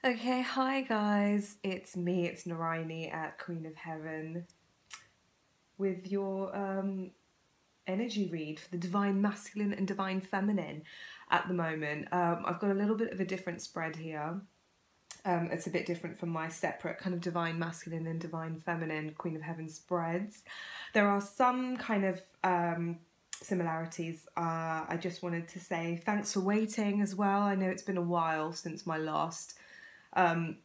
Okay, hi guys, it's me, it's Narayani at Queen of Heaven with your energy read for the Divine Masculine and Divine Feminine at the moment. I've got a little bit of a different spread here. It's a bit different from my separate kind of Divine Masculine and Divine Feminine Queen of Heaven spreads. There are some kind of similarities. I just wanted to say thanks for waiting as well. I know it's been a while since my last kind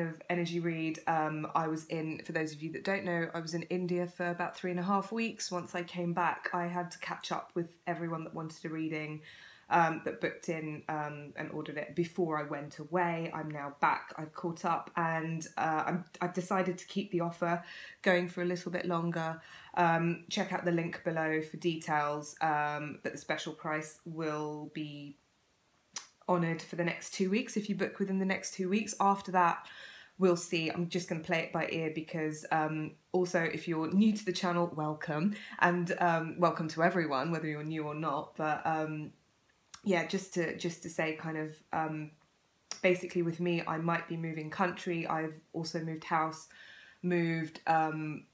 of energy read. I was in, for those of you that don't know, I was in India for about 3.5 weeks. Once I came back, I had to catch up with everyone that wanted a reading, that booked in and ordered it before I went away. I'm now back, I've caught up, and I've decided to keep the offer going for a little bit longer. Check out the link below for details, but the special price will be honoured for the next 2 weeks if you book within the next 2 weeks. After that, we'll see. I'm just going to play it by ear because also if you're new to the channel, welcome, and welcome to everyone, whether you're new or not. But yeah, just to say kind of basically with me, I might be moving country. I've also moved house, I'm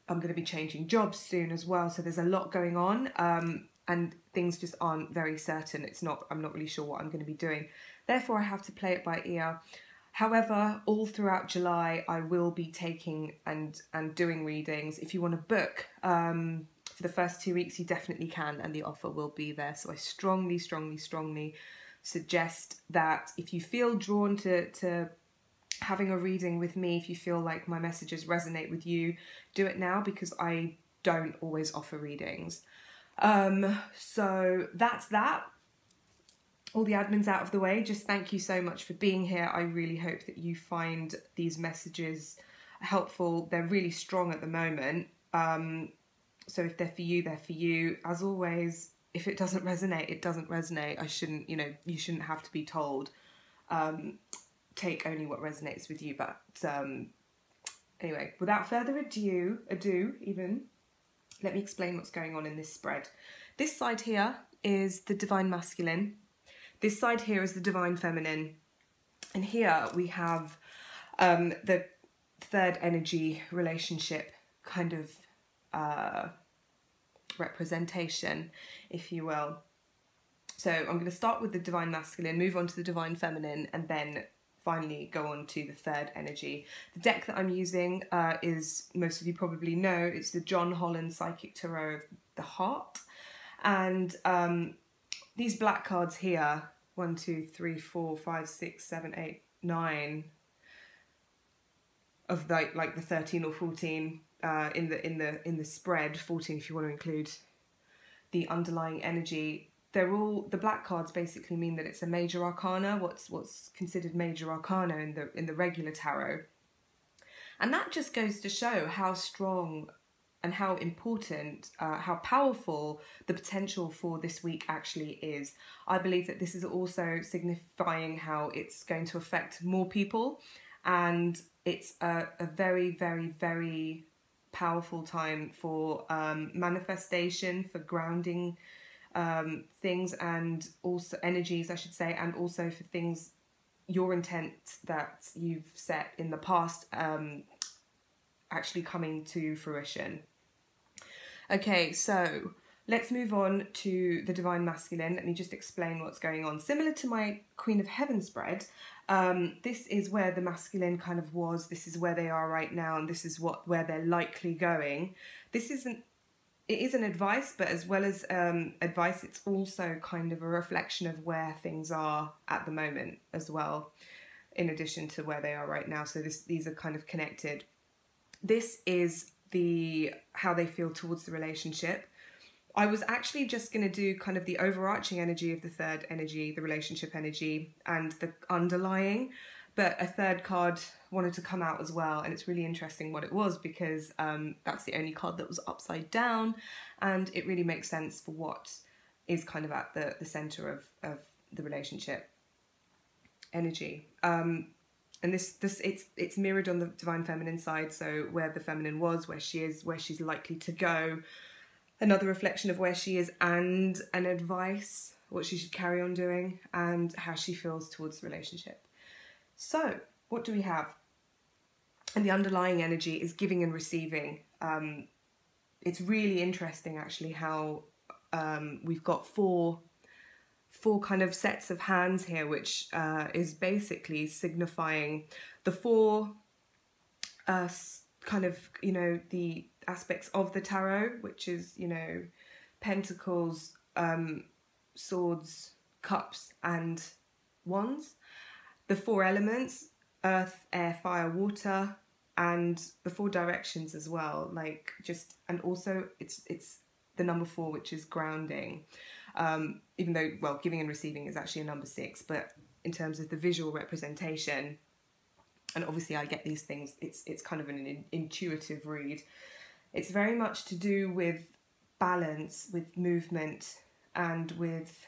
going to be changing jobs soon as well, so there's a lot going on. And things just aren't very certain. I'm not really sure what I'm going to be doing. Therefore, I have to play it by ear. However, all throughout July, I will be taking and doing readings. If you want to book for the first 2 weeks, you definitely can, and the offer will be there. So I strongly, strongly, strongly suggest that if you feel drawn to having a reading with me, if you feel like my messages resonate with you, do it now, because I don't always offer readings. So that's that. All the admin's out of the way. Just thank you so much for being here. I really hope that you find these messages helpful. They're really strong at the moment. So if they're for you, they're for you. As always, if it doesn't resonate, it doesn't resonate. You shouldn't have to be told. Take only what resonates with you. But anyway, without further ado, let me explain what's going on in this spread. This side here is the Divine Masculine. This side here is the Divine Feminine. And here we have the third energy relationship kind of representation, if you will. So I'm going to start with the Divine Masculine, move on to the Divine Feminine, and then finally go on to the third energy. The deck that I'm using is, most of you probably know, it's the John Holland Psychic Tarot of the Heart. And these black cards here, 1, 2, 3, 4, 5, 6, 7, 8, 9 of like the 13 or 14 in the spread, 14 if you want to include the underlying energy. They're all, the black cards basically mean that it's a major arcana, what's considered major arcana in the regular tarot. And that just goes to show how strong and how important, how powerful the potential for this week actually is. I believe that this is also signifying how it's going to affect more people, and it's a very, very, very powerful time for manifestation, for grounding things, and also energies, I should say, and also for things, your intent that you've set in the past actually coming to fruition. Okay, so let's move on to the Divine Masculine. Let me just explain what's going on. Similar to my Queen of Heaven spread, this is where the masculine kind of was, this is where they are right now, and this is where they're likely going. It is an advice, but as well as advice, it's also kind of a reflection of where things are at the moment as well, in addition to where they are right now. So these are kind of connected. This is how they feel towards the relationship. I was actually just going to do kind of the overarching energy of the third energy, the relationship energy, and the underlying, but a third card wanted to come out as well, and it's really interesting what it was, because that's the only card that was upside down, and it really makes sense for what is kind of at the center of the relationship energy. And it's mirrored on the Divine Feminine side, so where the feminine was, where she is, where she's likely to go, another reflection of where she is, and an advice what she should carry on doing, and how she feels towards the relationship. So, what do we have? And the underlying energy is giving and receiving. It's really interesting, actually, how we've got four kind of sets of hands here, which is basically signifying the four kind of, you know, the aspects of the tarot, which is, you know, pentacles, swords, cups, and wands. The four elements: earth, air, fire, water, and the four directions as well. Like, just, and also it's the number 4, which is grounding. Even though, well, giving and receiving is actually a number 6, but in terms of the visual representation, and obviously I get these things, it's kind of an intuitive read. It's very much to do with balance, with movement, and with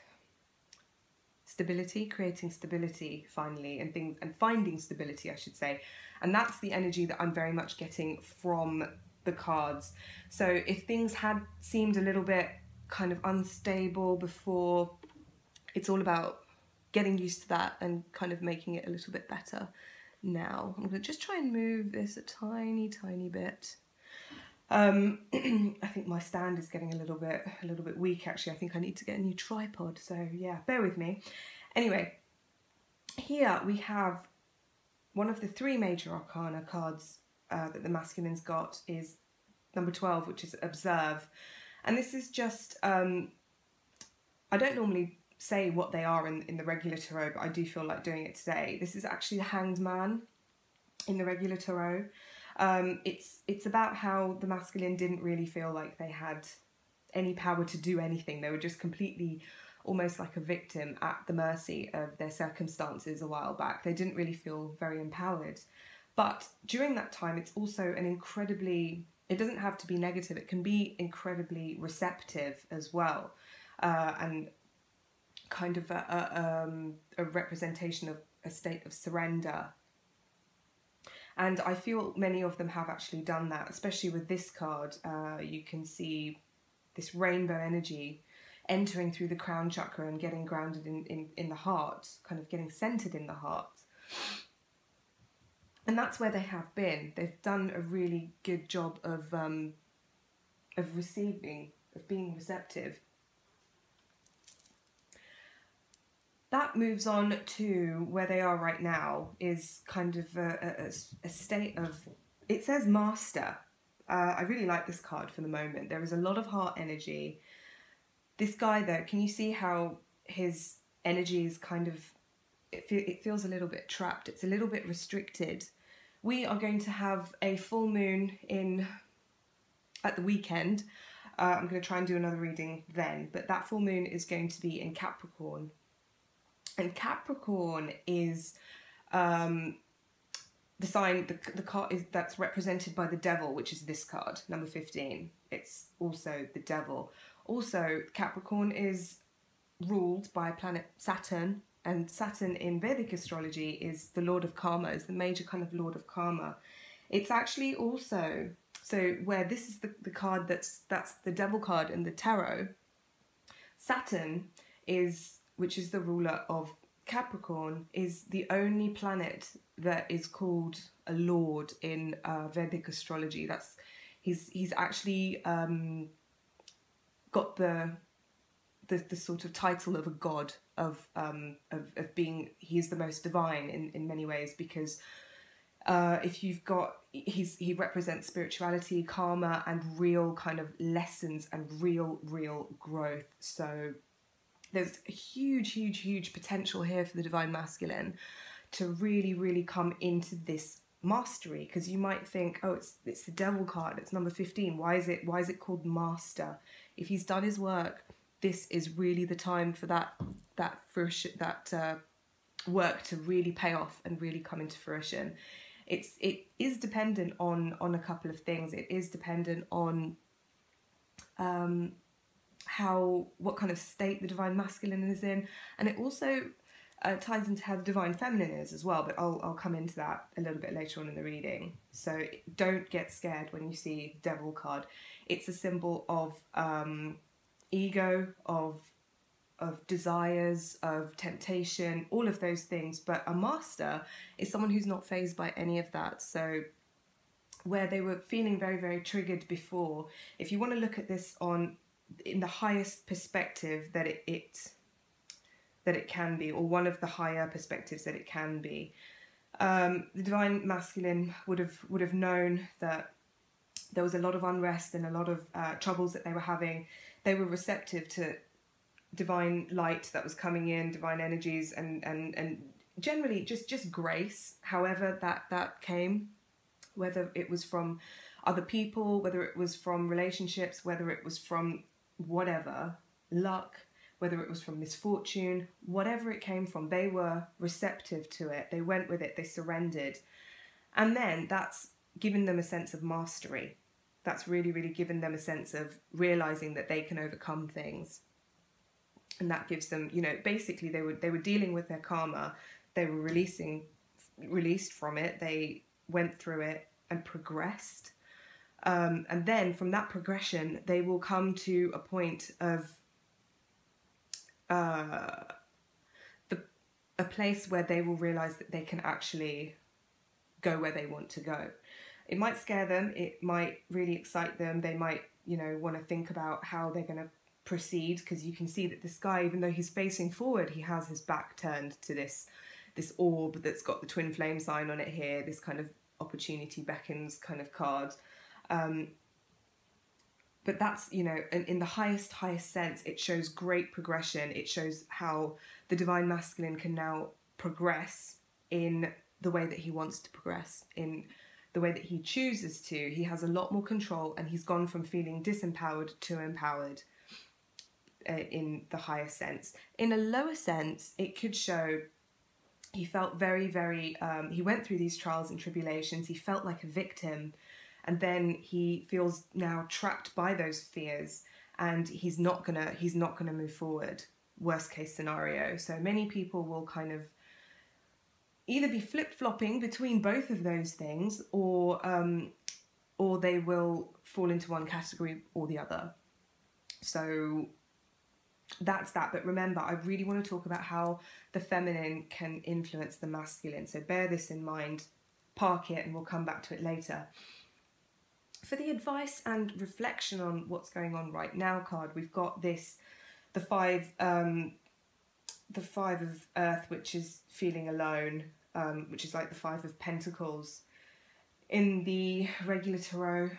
stability, creating stability finally, and things, and finding stability, I should say. And that's the energy that I'm very much getting from the cards. So if things had seemed a little bit kind of unstable before, it's all about getting used to that and kind of making it a little bit better now. I'm going to just try and move this a tiny bit. I think my stand is getting a little bit weak, actually. I think I need to get a new tripod, so yeah, bear with me. Anyway, here we have one of the 3 major arcana cards that the masculine's got is number 12, which is observe. And this is just, I don't normally say what they are in the regular tarot, but I do feel like doing it today. This is actually the Hanged Man in the regular tarot. It's about how the masculine didn't really feel like they had any power to do anything. They were just completely almost like a victim at the mercy of their circumstances a while back. They didn't really feel very empowered. But during that time, it's also an incredibly, it doesn't have to be negative, it can be incredibly receptive as well. And kind of a representation of a state of surrender. And I feel many of them have actually done that, especially with this card. You can see this rainbow energy entering through the crown chakra and getting grounded in the heart, kind of getting centered in the heart. And that's where they have been. They've done a really good job of receiving, of being receptive. That moves on to where they are right now, is kind of a state of, it says master. I really like this card for the moment. There is a lot of heart energy. This guy though, can you see how his energy is kind of, it feels a little bit trapped. It's a little bit restricted. We are going to have a full moon at the weekend. I'm going to try and do another reading then, but that full moon is going to be in Capricorn. And Capricorn is the sign, the card that's represented by the devil, which is this card, number 15. It's also the devil. Also, Capricorn is ruled by planet Saturn, and Saturn in Vedic astrology is the Lord of Karma, is the major kind of Lord of Karma. It's actually also, so where this is the card that's the devil card in the tarot, Saturn is, which is the ruler of Capricorn, is the only planet that is called a lord in Vedic astrology. That's he's actually got the sort of title of a god, of being, he's the most divine in many ways, because if you've got, he represents spirituality, karma, and real kind of lessons and real growth. So there's a huge potential here for the divine masculine to really come into this mastery, because you might think, oh, it's the devil card, it's number 15, why is it called master? If he's done his work, this is really the time for that work to really pay off and really come into fruition. It is dependent on a couple of things. It is dependent on what kind of state the divine masculine is in, and it also ties into how the divine feminine is as well, but I'll come into that a little bit later on in the reading. So don't get scared when you see devil card. It's a symbol of ego, of desires, of temptation, all of those things. But a master is someone who's not fazed by any of that. So where they were feeling very, very triggered before, if you want to look at this in the highest perspective that it can be, or one of the higher perspectives that it can be, the divine masculine would have known that there was a lot of unrest and a lot of troubles that they were having. They were receptive to divine light that was coming in, divine energies, and generally just grace, however that came, whether it was from other people, whether it was from relationships, whether it was from whatever, luck, whether it was from misfortune, whatever it came from, they were receptive to it. They went with it, they surrendered. And then that's given them a sense of mastery. That's really, really given them a sense of realizing that they can overcome things. And that gives them, basically they were dealing with their karma. They were released from it. They went through it and progressed. And then from that progression, they will come to a point of a place where they will realize that they can actually go where they want to go. It might scare them. It might really excite them. They might, want to think about how they're going to proceed, because you can see that this guy, even though he's facing forward, he has his back turned to this orb that's got the twin flame sign on it here, this kind of opportunity beckons kind of card. But that's, in the highest sense, it shows great progression. It shows how the divine masculine can now progress in the way that he wants to progress, in the way that he chooses to. He has a lot more control, and he's gone from feeling disempowered to empowered in the higher sense. In a lower sense, it could show he felt very, very, he went through these trials and tribulations. He felt like a victim. And then he feels now trapped by those fears, and he's not gonna move forward. Worst case scenario. So many people will kind of either be flip-flopping between both of those things, or they will fall into one category or the other. So that's that. But remember, I really want to talk about how the feminine can influence the masculine. So bear this in mind, park it, and we'll come back to it later. For the advice and reflection on what's going on right now card, we've got the five of earth, which is feeling alone, which is like the 5 of pentacles. In the regular tarot,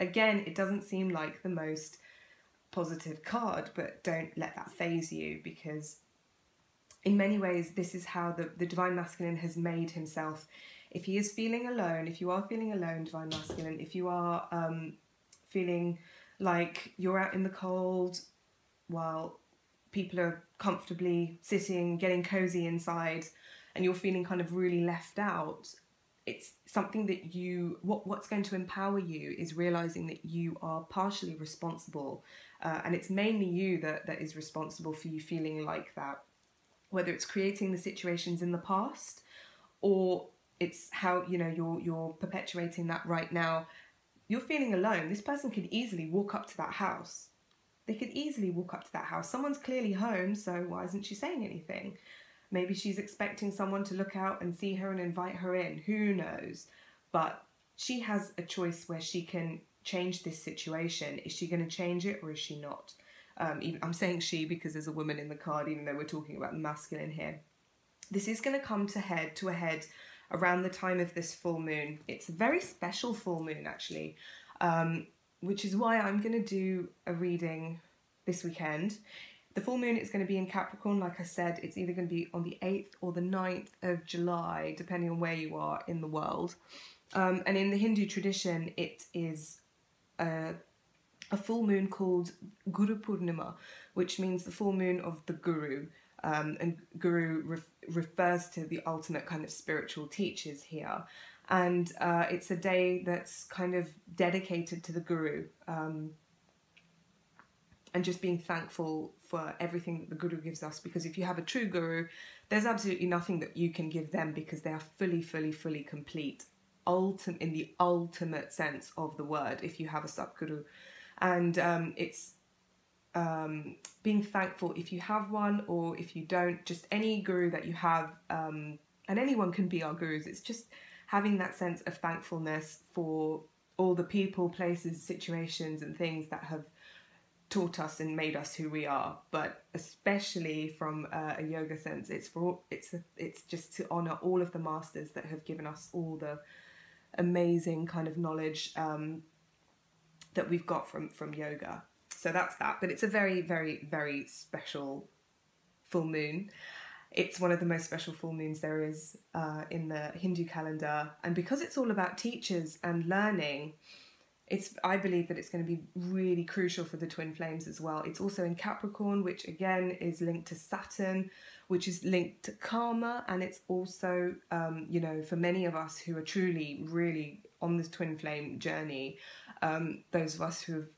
again, it doesn't seem like the most positive card, but don't let that faze you, because in many ways, this is how the divine masculine has made himself. If he is feeling alone, if you are feeling alone, divine masculine, if you are feeling like you're out in the cold while people are comfortably sitting, getting cozy inside, and you're feeling kind of really left out, it's something that what's going to empower you is realizing that you are partially responsible, and it's mainly you that is responsible for you feeling like that, whether it's creating the situations in the past, or it's how you're perpetuating that right now. You're feeling alone. This person could easily walk up to that house. They could easily walk up to that house. Someone's clearly home, so why isn't she saying anything? Maybe she's expecting someone to look out and see her and invite her in. Who knows? But she has a choice where she can change this situation. Is she going to change it, or is she not? I'm saying she because there's a woman in the card, even though we're talking about the masculine here. This is going to come to a head around the time of this full moon. It's a very special full moon, actually, which is why I'm going to do a reading this weekend. The full moon is going to be in Capricorn. Like I said, it's either going to be on the 8th or the 9th of July, depending on where you are in the world. And in the Hindu tradition, it is a full moon called Guru Purnima, which means the full moon of the Guru. And Guru refers to the ultimate kind of spiritual teachers here. And it's a day that's kind of dedicated to the Guru, and just being thankful for everything that the Guru gives us. Because if you have a true Guru, there's absolutely nothing that you can give them, because they are fully complete, in the ultimate sense of the word, if you have a Satguru. And it's being thankful if you have one, or if you don't, just any guru that you have, and anyone can be our gurus. It's just having that sense of thankfulness for all the people, places, situations and things that have taught us and made us who we are. But especially from a yoga sense, it's just to honor all of the masters that have given us all the amazing kind of knowledge that we've got from yoga. So that's that. But it's a very, very, very special full moon. It's one of the most special full moons there is in the Hindu calendar. And because it's all about teachers and learning, I believe that it's going to be really crucial for the twin flames as well. It's also in Capricorn, which again is linked to Saturn, which is linked to karma. And it's also, you know, for many of us who are truly, really on this twin flame journey, those of us who have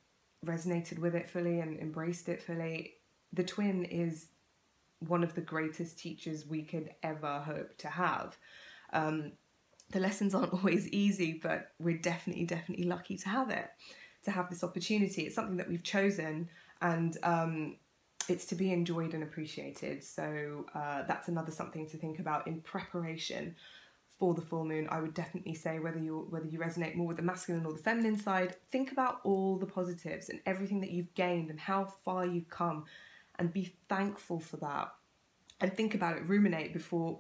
resonated with it fully and embraced it fully, the twin is one of the greatest teachers we could ever hope to have. The lessons aren't always easy, but we're definitely lucky to have it, to have this opportunity. It's something that we've chosen, and it's to be enjoyed and appreciated. So that's another something to think about in preparation for the full moon. I would definitely say, whether you resonate more with the masculine or the feminine side, think about all the positives and everything that you've gained and how far you've come, and be thankful for that. And think about it, ruminate before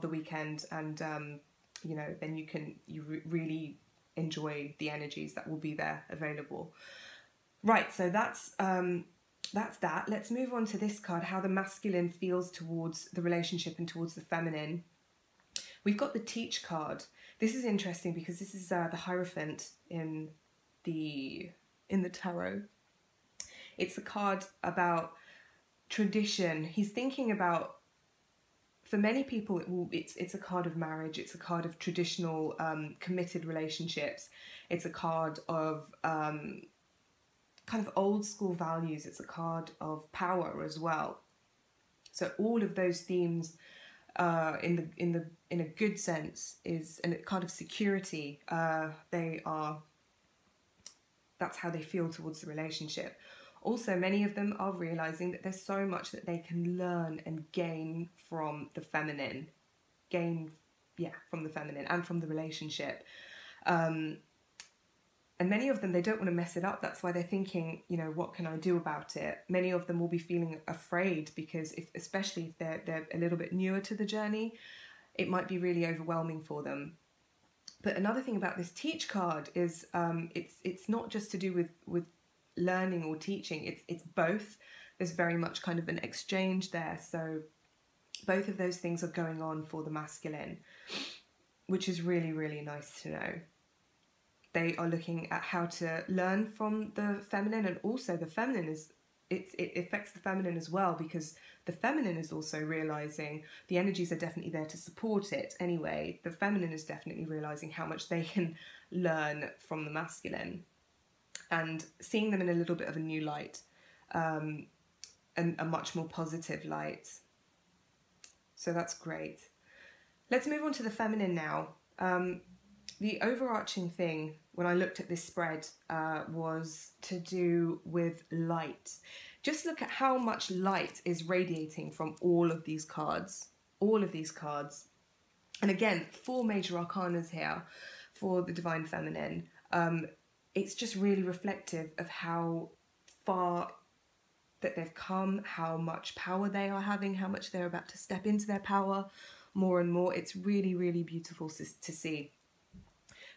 the weekend, and you know, then you really enjoy the energies that will be there available. Right, so that's that. Let's move on to this card, how the masculine feels towards the relationship and towards the feminine. We've got the Teach card. This is interesting because this is the Hierophant in the tarot. It's a card about tradition. He's thinking about, for many people, it's a card of marriage. It's a card of traditional committed relationships. It's a card of kind of old school values. It's a card of power as well. So all of those themes, in a good sense, is a card of security. That's how they feel towards the relationship. Also, many of them are realizing that there's so much that they can learn and gain from the feminine. From the feminine and from the relationship. And many of them, they don't want to mess it up. That's why they're thinking, you know, what can I do about it? Many of them will be feeling afraid because especially if they're a little bit newer to the journey, it might be really overwhelming for them. But another thing about this Teach card is it's not just to do with learning or teaching. It's both. There's very much kind of an exchange there. So both of those things are going on for the masculine, which is really, really nice to know. They are looking at how to learn from the feminine, and also the feminine it affects the feminine as well, because the feminine is also realizing the energies are definitely there to support it anyway. The feminine is definitely realizing how much they can learn from the masculine, and seeing them in a little bit of a new light, and a much more positive light. So that's great. Let's move on to the feminine now. The overarching thing when I looked at this spread was to do with light. Just look at how much light is radiating from all of these cards. All of these cards. And again, 4 major arcanas here for the Divine Feminine. It's just really reflective of how far that they've come, how much power they are having, how much they're about to step into their power more and more. It's really, really beautiful to see.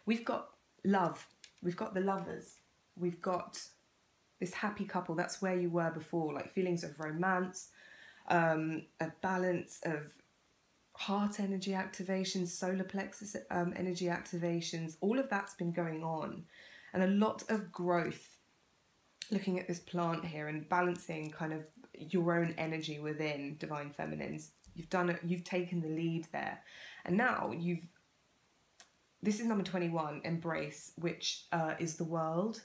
We've got love. We've got the lovers. We've got this happy couple. That's where you were before, like feelings of romance, a balance of heart energy activations, solar plexus energy activations. All of that's been going on, and a lot of growth. Looking at this plant here and balancing kind of your own energy within Divine Feminines. You've done it. You've taken the lead there, and now this is number 21, Embrace, which is the world.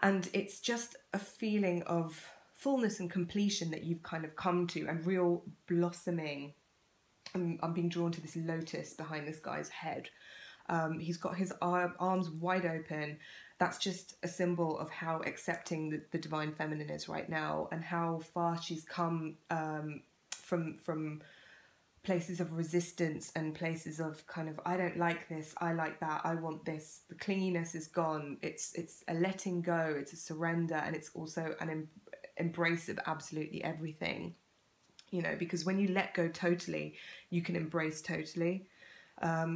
And it's just a feeling of fullness and completion that you've kind of come to, and real blossoming. I'm being drawn to this lotus behind this guy's head. He's got his arms wide open. That's just a symbol of how accepting the divine feminine is right now, and how far she's come from places of resistance and places of kind of, I don't like this, I like that, I want this. The clinginess is gone. It's a letting go, it's a surrender, and it's also an embrace of absolutely everything, you know, because when you let go totally, you can embrace totally,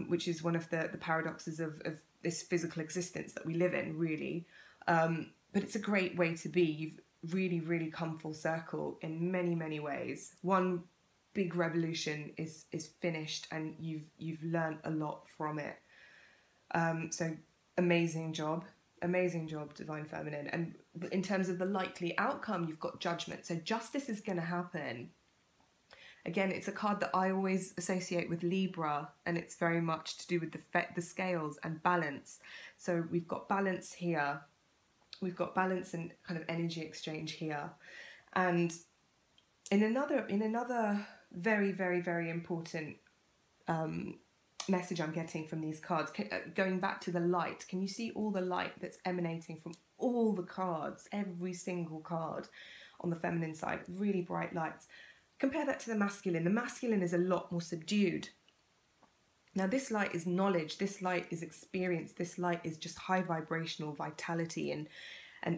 which is one of the paradoxes of this physical existence that we live in, really. But it's a great way to be. You've really come full circle in many ways. One big revolution is finished, and you've learned a lot from it. So amazing job, divine feminine. And in terms of the likely outcome, you've got judgment. So justice is going to happen. Again, it's a card that I always associate with Libra, and it's very much to do with the scales and balance. So we've got balance here, we've got balance and kind of energy exchange here, and in another very important message I'm getting from these cards, going back to the light. Can you see all the light that's emanating from all the cards, every single card on the feminine side? Really bright lights. Compare that to the masculine. The masculine is a lot more subdued. Now this light is knowledge, this light is experience, this light is just high vibrational vitality and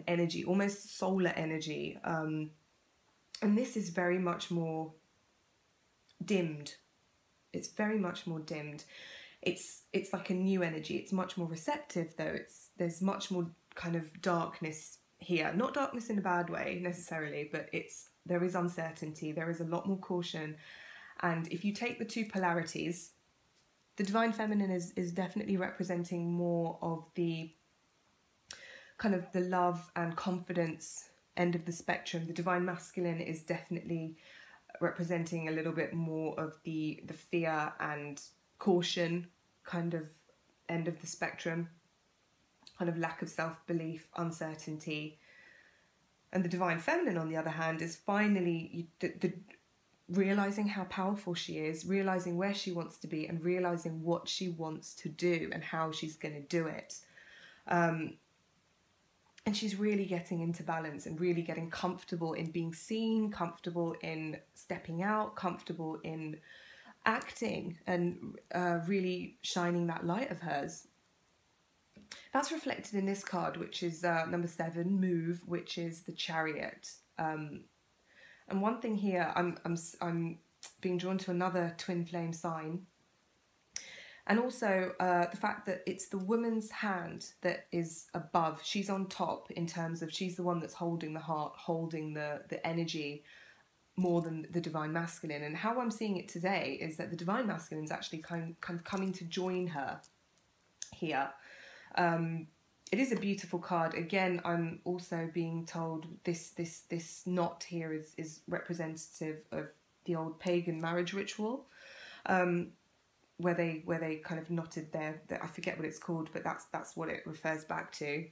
energy, almost solar energy. And this is very much more dimmed. It's very much more dimmed. It's like a new energy. It's much more receptive though. There's much more kind of darkness here. Not darkness in a bad way necessarily, but there is uncertainty. There is a lot more caution. And if you take the two polarities, the divine feminine is definitely representing more of the kind of the love and confidence end of the spectrum. The divine masculine is definitely representing a little bit more of the fear and caution kind of end of the spectrum, kind of lack of self-belief, uncertainty. And the divine feminine, on the other hand, is finally the realizing how powerful she is, realizing where she wants to be, and realizing what she wants to do and how she's going to do it. And she's really getting into balance and really getting comfortable in being seen, comfortable in stepping out, comfortable in acting, and really shining that light of hers. That's reflected in this card, which is number 7, Move, which is the Chariot. And one thing here, I'm being drawn to another twin flame sign. And also the fact that it's the woman's hand that is above. She's on top in terms of she's the one that's holding the heart, holding the energy more than the divine masculine. And how I'm seeing it today is that the divine masculine is actually kind of coming to join her here. It is a beautiful card. Again, I'm also being told this knot here is representative of the old pagan marriage ritual. Where they kind of knotted their I forget what it's called, but that's what it refers back to.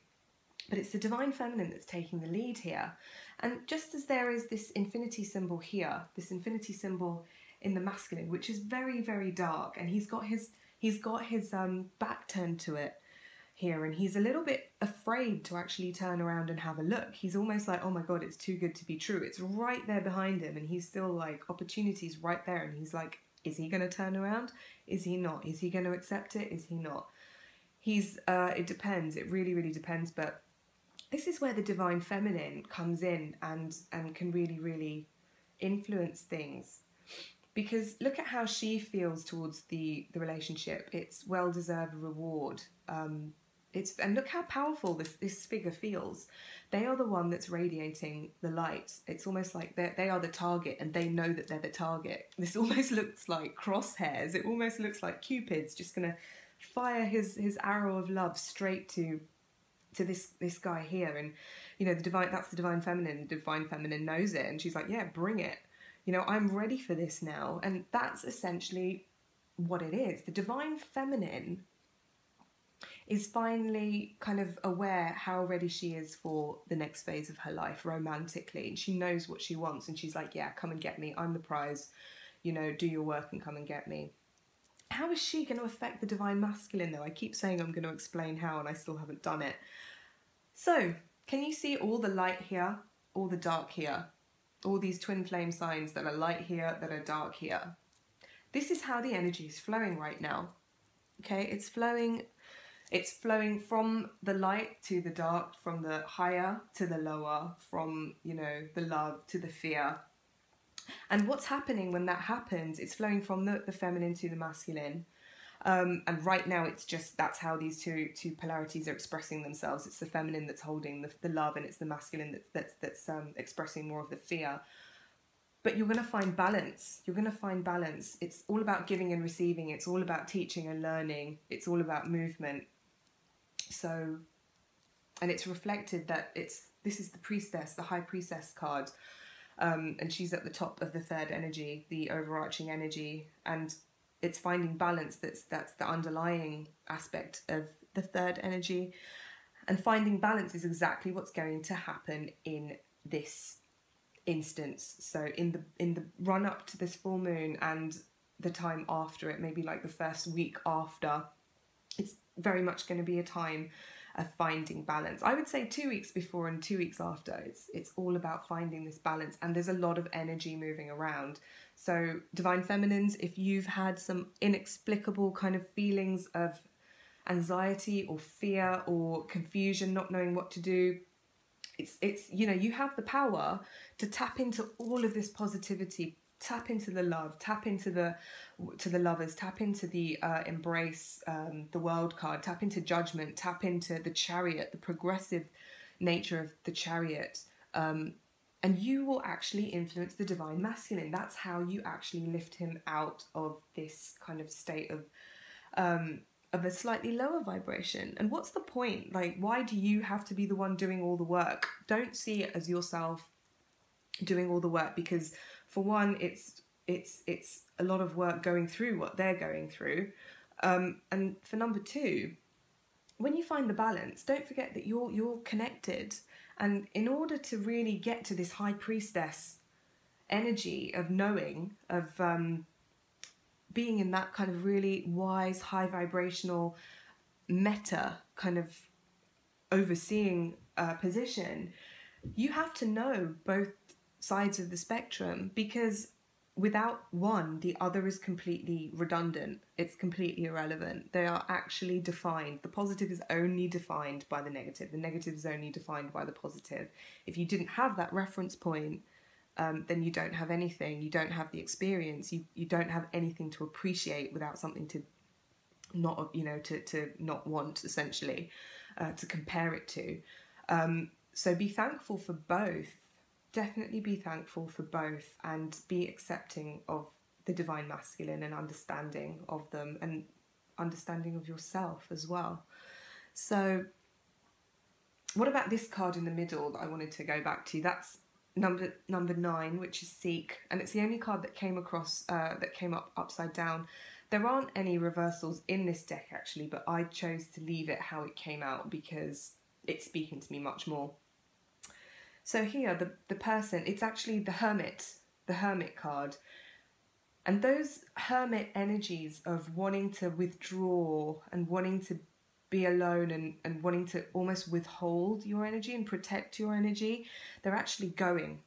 But it's the divine feminine that's taking the lead here. And just as there is this infinity symbol here, this infinity symbol in the masculine, which is very dark, and he's got his back turned to it here, and he's a little bit afraid to actually turn around and have a look. He's almost like, oh my god, it's too good to be true. It's right there behind him, and he's still like, opportunity's right there, and he's like, is he going to turn around? Is he not? Is he going to accept it? Is he not? It depends. It really depends. But this is where the divine feminine comes in and can really influence things. Because look at how she feels towards the relationship. It's well-deserved reward. And look how powerful this figure feels. They are the one that's radiating the light. It's almost like they are the target, and they know that they're the target. This almost looks like crosshairs. It almost looks like Cupid's just going to fire his arrow of love straight to this guy here. And you know, that's the divine feminine. The divine feminine knows it, and she's like, yeah, bring it. You know, I'm ready for this now. And that's essentially what it is. The divine feminine is finally kind of aware how ready she is for the next phase of her life romantically. And she knows what she wants, and she's like, yeah, come and get me. I'm the prize. You know, do your work and come and get me. How is she going to affect the divine masculine though? I keep saying I'm going to explain how and I still haven't done it. So, can you see all the light here, all the dark here? All these twin flame signs that are light here, that are dark here. This is how the energy is flowing right now. Okay, it's flowing from the light to the dark, from the higher to the lower, from, you know, the love to the fear. And what's happening when that happens, it's flowing from the feminine to the masculine. And right now it's just, that's how these two polarities are expressing themselves. It's the feminine that's holding the love, and it's the masculine that's expressing more of the fear. But you're going to find balance. You're going to find balance. It's all about giving and receiving. It's all about teaching and learning. It's all about movement. So, and it's reflected that this is the priestess, the high priestess card. And she's at the top of the third energy, the overarching energy. And it's finding balance. That's the underlying aspect of the third energy. And finding balance is exactly what's going to happen in this instance. So in the run up to this full moon and the time after it, maybe like the first week after, it's very much going to be a time of finding balance. I would say 2 weeks before and 2 weeks after, it's all about finding this balance, and there's a lot of energy moving around. So divine feminines, if you've had some inexplicable kind of feelings of anxiety or fear or confusion, not knowing what to do, it's you know, you have the power to tap into all of this positivity, tap into the love, tap into the lovers, tap into the embrace the world card, tap into judgment, tap into the chariot, the progressive nature of the chariot, and you will actually influence the divine masculine. That's how you actually lift him out of this kind of state of a slightly lower vibration. And what's the point? Like, why do you have to be the one doing all the work? Don't see it as yourself doing all the work, because for one, it's a lot of work going through what they're going through, and for number two, when you find the balance, don't forget that you're connected. And in order to really get to this high priestess energy of knowing, of being in that kind of really wise, high vibrational, meta kind of overseeing position, you have to know both sides of the spectrum, because without one, the other is completely redundant. It's completely irrelevant. They are actually defined. The positive is only defined by the negative. The negative is only defined by the positive. If you didn't have that reference point, then you don't have anything. You don't have the experience. You don't have anything to appreciate without something to not, you know, to not want, essentially, to compare it to. So be thankful for both. Definitely be thankful for both, and be accepting of the divine masculine and understanding of them, and understanding of yourself as well. So what about this card in the middle that I wanted to go back to? That's number 9, which is Seek, and it's the only card that came across that came up upside down. There aren't any reversals in this deck actually, but I chose to leave it how it came out because it's speaking to me much more. So here, the person, it's actually the Hermit card. And those Hermit energies of wanting to withdraw and wanting to be alone and wanting to almost withhold your energy and protect your energy, they're actually going.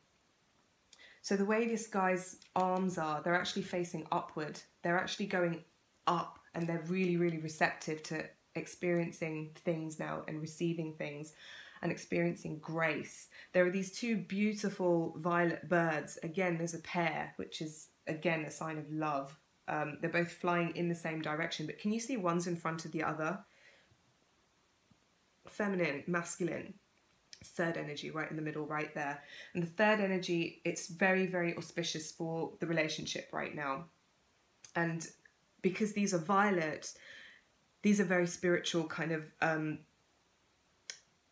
So the way this guy's arms are, they're actually facing upward. They're actually going up, and they're really, really receptive to experiencing things now and receiving things and experiencing grace. There are these two beautiful violet birds. Again, there's a pair, which is, again, a sign of love. They're both flying in the same direction, but can you see one's in front of the other? Feminine, masculine, third energy right in the middle, right there. And the third energy, it's very, very auspicious for the relationship right now. And because these are violet, these are very spiritual kind of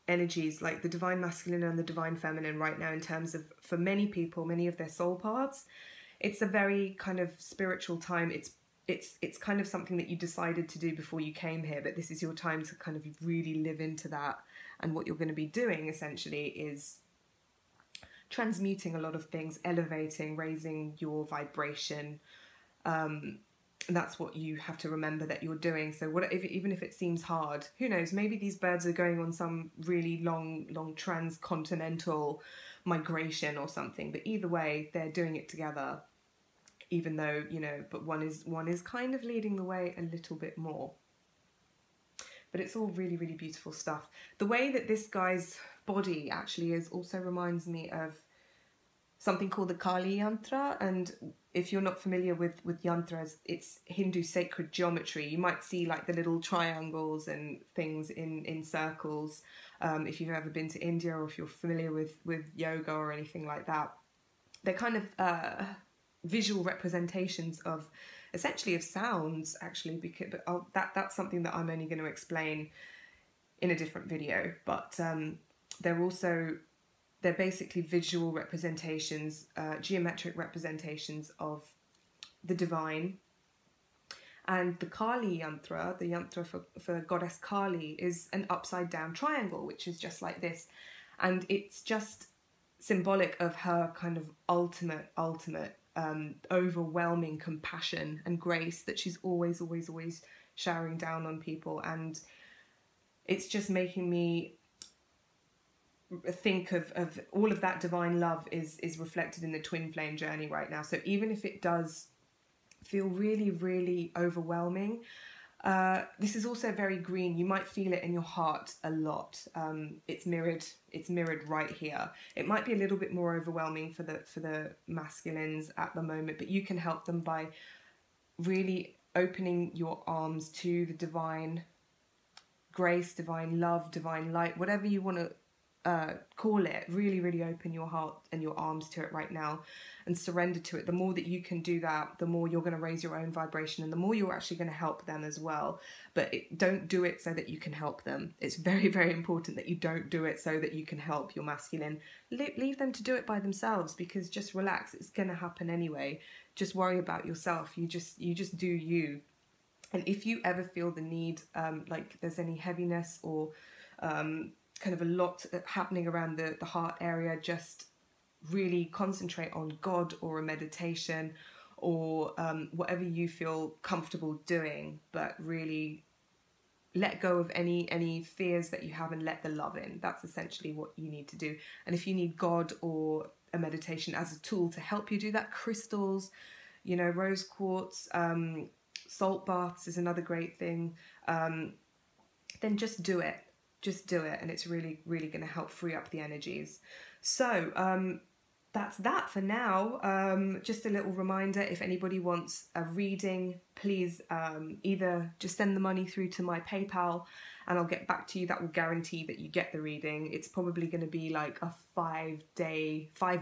energies, like the divine masculine and the divine feminine right now, in terms of, for many people, many of their soul paths, it's a very kind of spiritual time. It's kind of something that you decided to do before you came here, but this is your time to kind of really live into that. And what you're going to be doing essentially is transmuting a lot of things, elevating, raising your vibration, that's what you have to remember that you're doing. So even if it seems hard, who knows, maybe these birds are going on some really long transcontinental migration or something, but either way they're doing it together, even though, you know, but one is kind of leading the way a little bit more. But it's all really, really beautiful stuff. The way that this guy's body actually is also reminds me of something called the Kali Yantra. And if you're not familiar with yantras, it's Hindu sacred geometry. You might see like the little triangles and things in circles. If you've ever been to India, or if you're familiar with yoga or anything like that, they're kind of visual representations of essentially of sounds, actually, because that's something that I'm only going to explain in a different video. But they're basically visual representations, geometric representations of the divine. And the Kali Yantra, the yantra for goddess Kali, is an upside down triangle, which is just like this. And it's just symbolic of her kind of ultimate overwhelming compassion and grace that she's always showering down on people. And it's just making me think of all of that divine love is reflected in the twin flame journey right now. So even if it does feel really, really overwhelming, this is also very green. You might feel it in your heart a lot. It's mirrored right here. It might be a little bit more overwhelming for the masculines at the moment, but you can help them by really opening your arms to the divine grace, divine love, divine light, whatever you want to call it. Really, really open your heart and your arms to it right now and surrender to it. The more that you can do that, the more you're going to raise your own vibration, and the more you're actually going to help them as well. But don't do it so that you can help them. It's very, very important that you don't do it so that you can help your masculine. Leave them to do it by themselves, because just relax. It's going to happen anyway. Just worry about yourself. You just do you. And if you ever feel the need, like there's any heaviness or kind of a lot happening around the heart area, just really concentrate on God or a meditation or whatever you feel comfortable doing, but really let go of any fears that you have and let the love in. That's essentially what you need to do. And if you need God or a meditation as a tool to help you do that, crystals, you know, rose quartz, salt baths is another great thing, then just do it. Just do it, and it's really, really going to help free up the energies. So that's that for now. Just a little reminder, if anybody wants a reading, please either just send the money through to my PayPal and I'll get back to you. That will guarantee that you get the reading. It's probably going to be like a 5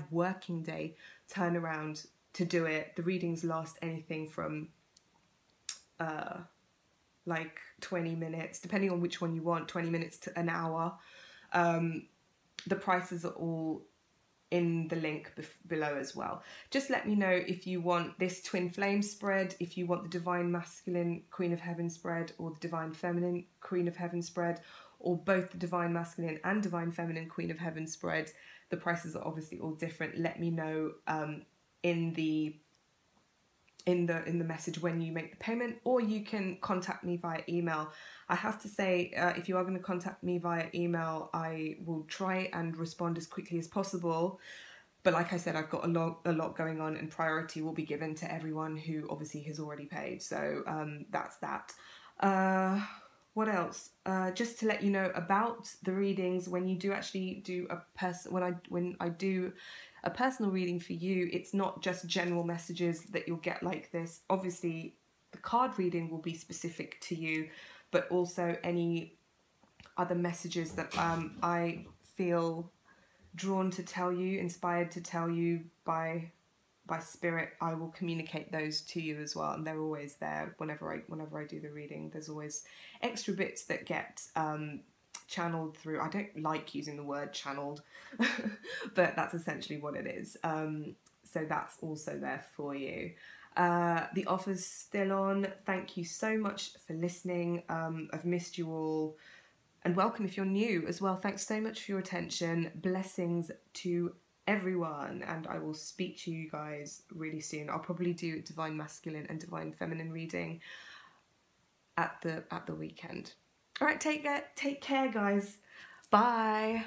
working day turnaround to do it. The readings last anything from like 20 minutes, depending on which one you want, 20 minutes to an hour. The prices are all in the link below as well. Just let me know if you want this twin flame spread, if you want the divine masculine Queen of Heaven spread, or the divine feminine Queen of Heaven spread, or both the divine masculine and divine feminine Queen of Heaven spread. The prices are obviously all different. Let me know in the message when you make the payment, or you can contact me via email. I have to say, if you are going to contact me via email, I will try and respond as quickly as possible. But like I said, I've got a lot going on, and priority will be given to everyone who obviously has already paid. So that's that. What else? Just to let you know about the readings, when you do actually do when I do a personal reading for you, it's not just general messages that you'll get like this. Obviously, the card reading will be specific to you, but also any other messages that I feel drawn to tell you, inspired to tell you by spirit, I will communicate those to you as well, and they're always there whenever I do the reading. There's always extra bits that get channeled through. I don't like using the word channeled, but that's essentially what it is. So that's also there for you. The offer's still on. Thank you so much for listening. I've missed you all, and welcome if you're new as well. Thanks so much for your attention. Blessings to everyone, and I will speak to you guys really soon. I'll probably do Divine Masculine and Divine Feminine reading at the weekend. All right, take care, guys. Bye.